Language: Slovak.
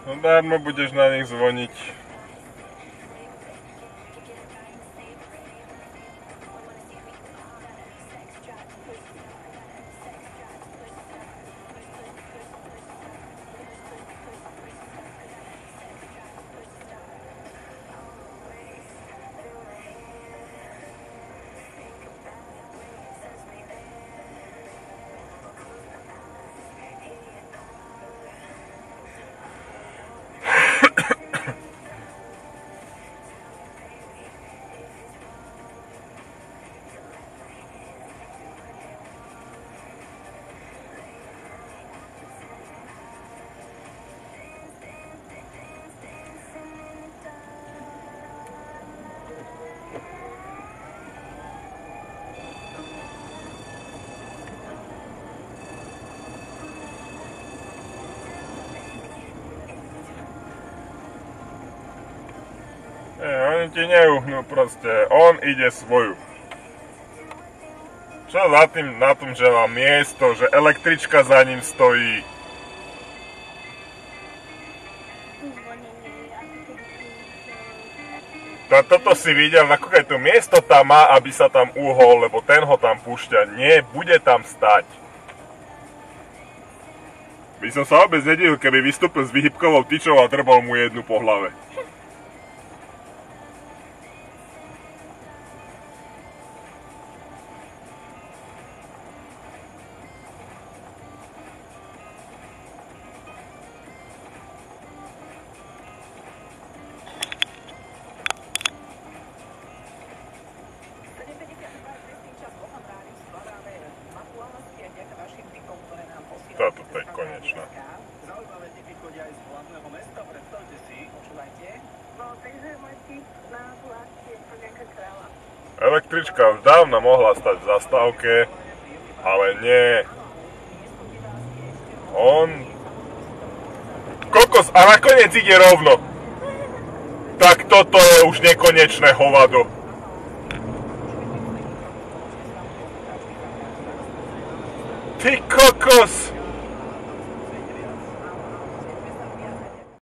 No dármo budeš na nich zvoniť. Oni ti neuhnú proste, on ide svoju. Čo za tým na tom, že má miesto, že električka za ním stojí? Toto si videl, ako keď to miesto tam má, aby sa tam uhol, lebo ten ho tam púšťa. Nie, bude tam stať. By som sa vôbec nedivil, keby vystúpil s výhybkovou tyčou a drbol mu jednu po hlave. Táto to je konečná. Zaujímavé typy chodia aj z hlavného mesta, predstavte si. Počúvajte. No, takže letí na zvlášť je to nejaká kráľa. Električka už dávno mohla stať v zastávke, ale nie. On... Kokos, a nakoniec ide rovno. Tak toto je už nekonečné hovado. Ty kokos!